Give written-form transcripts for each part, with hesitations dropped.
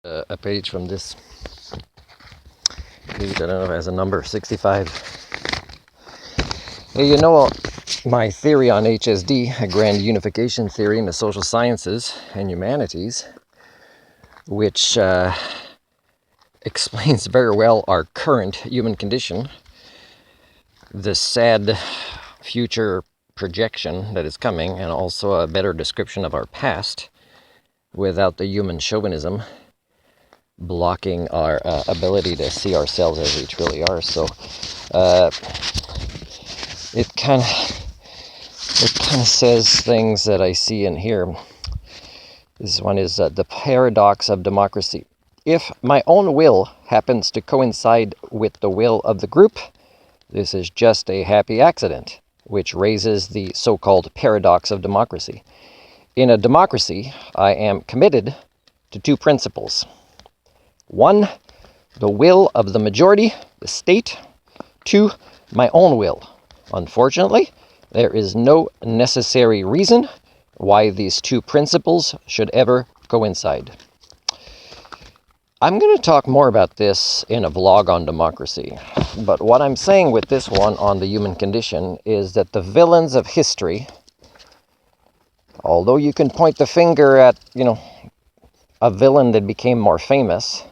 A page from this page. I don't know if it has a number, 65. Hey, my theory on HSD, a grand unification theory in the social sciences and humanities, which explains very well our current human condition, the sad future projection that is coming, and also a better description of our past without the human chauvinism blocking our ability to see ourselves as we truly are. So it kind of says things that I see in here. This one is the paradox of democracy. If my own will happens to coincide with the will of the group, this is just a happy accident, which raises the so-called paradox of democracy. In a democracy, I am committed to two principles. One, the will of the majority, the state. Two, my own will. Unfortunately, there is no necessary reason why these two principles should ever coincide. I'm going to talk more about this in a vlog on democracy, but what I'm saying with this one on the human condition is that the villains of history, although you can point the finger at, a villain that became more famous,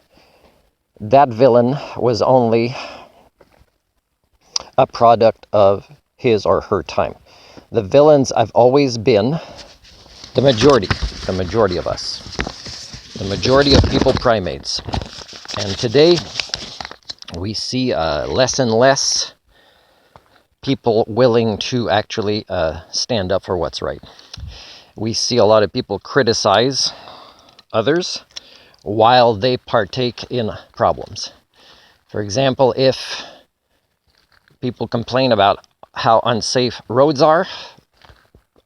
that villain was only a product of his or her time. The villains have always been the majority of us, the majority of people primates. And today we see less and less people willing to actually stand up for what's right. We see a lot of people criticize others while they partake in problems. For example, if people complain about how unsafe roads are,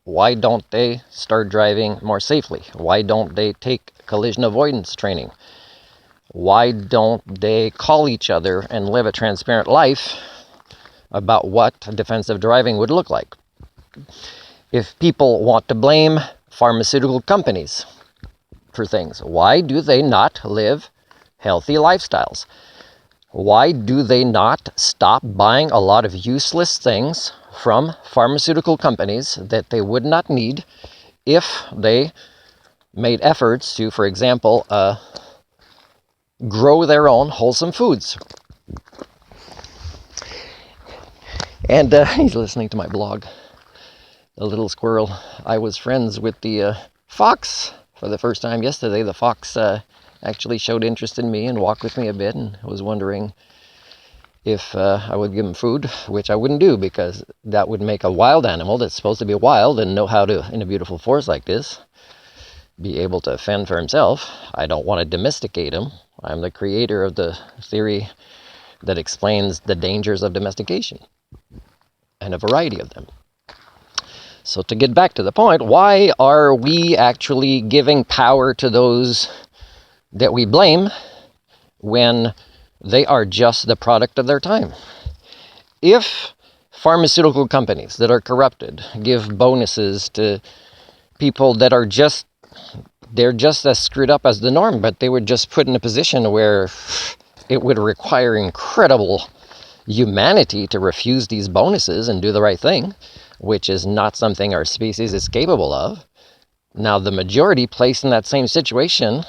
why don't they start driving more safely? Why don't they take collision avoidance training? Why don't they call each other and live a transparent life about what defensive driving would look like? If people want to blame pharmaceutical companies for things, why do they not live healthy lifestyles? Why do they not stop buying a lot of useless things from pharmaceutical companies that they would not need if they made efforts to, for example, grow their own wholesome foods? And he's listening to my blog, the little squirrel. I was friends with the fox for the first time yesterday. The fox actually showed interest in me and walked with me a bit, and was wondering if I would give him food, which I wouldn't do, because that would make a wild animal that's supposed to be wild and know how to, in a beautiful forest like this, be able to fend for himself. I don't want to domesticate him. I'm the creator of the theory that explains the dangers of domestication, and a variety of them. So to get back to the point, why are we actually giving power to those that we blame when they are just the product of their time? If pharmaceutical companies that are corrupted give bonuses to people that are they're just as screwed up as the norm, but they were just put in a position where it would require incredible humanity to refuse these bonuses and do the right thing, which is not something our species is capable of. Now, the majority placed in that same situation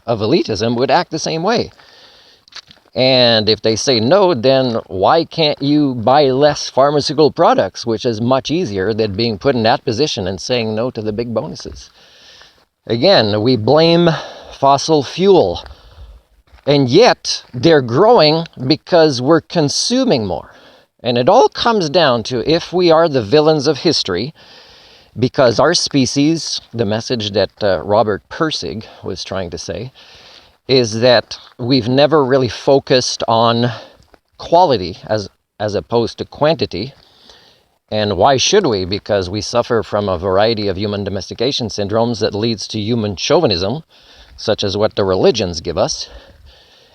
of elitism would act the same way. And if they say no, then why can't you buy less pharmaceutical products, which is much easier than being put in that position and saying no to the big bonuses? Again, we blame fossil fuel, and yet they're growing because we're consuming more. And it all comes down to, if we are the villains of history, because our species, the message that Robert Pirsig was trying to say, is that we've never really focused on quality as opposed to quantity. And why should we? Because we suffer from a variety of human domestication syndromes that leads to human chauvinism, such as what the religions give us.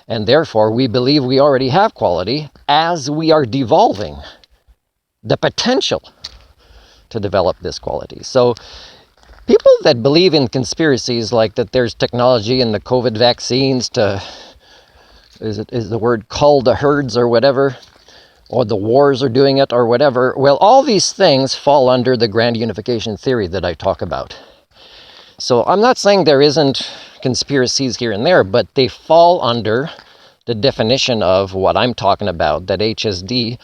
And therefore, we believe we already have quality as we are devolving the potential to develop this quality. So People that believe in conspiracies, like that there's technology in the COVID vaccines to, is the word cull the herds or whatever, or the wars are doing it or whatever. Well, all these things fall under the grand unification theory that I talk about. So I'm not saying there isn't conspiracies here and there, but they fall under the definition of what I'm talking about, that HSD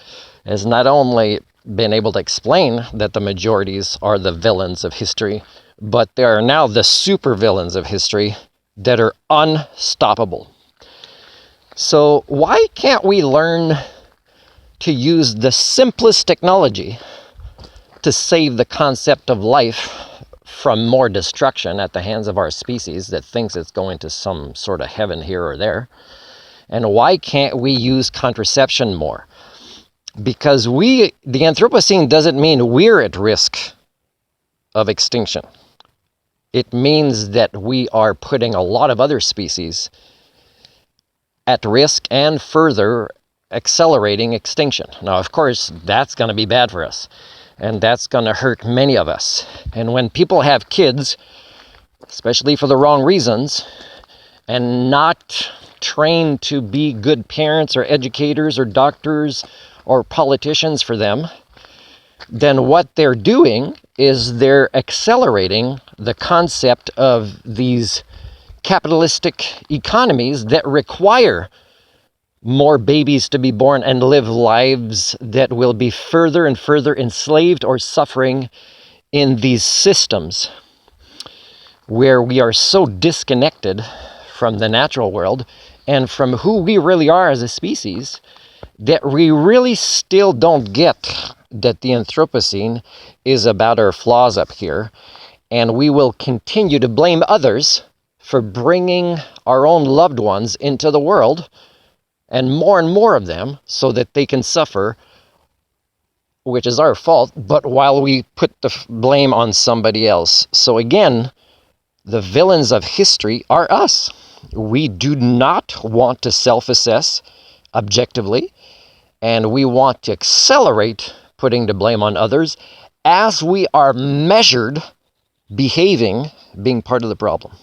has not only been able to explain that the majorities are the villains of history, but they are now the super villains of history that are unstoppable. So why can't we learn to use the simplest technology to save the concept of life from more destruction at the hands of our species that thinks it's going to some sort of heaven here or there? And why can't we use contraception more? Because the Anthropocene doesn't mean we're at risk of extinction. It means that we are putting a lot of other species at risk and further accelerating extinction. Now, of course, that's going to be bad for us, and that's going to hurt many of us. And when people have kids, especially for the wrong reasons, and not trained to be good parents or educators or doctors or politicians for them, then what they're doing is they're accelerating the concept of these capitalistic economies that require more babies to be born and live lives that will be further and further enslaved or suffering in these systems where we are so disconnected from the natural world and from who we really are as a species that we really still don't get that the Anthropocene is about our flaws up here, and we will continue to blame others for bringing our own loved ones into the world, and more of them, so that they can suffer, which is our fault, but while we put the blame on somebody else. So again, the villains of history are us. We do not want to self-assess objectively, and we want to accelerate putting the blame on others as we are measured behaving being part of the problem.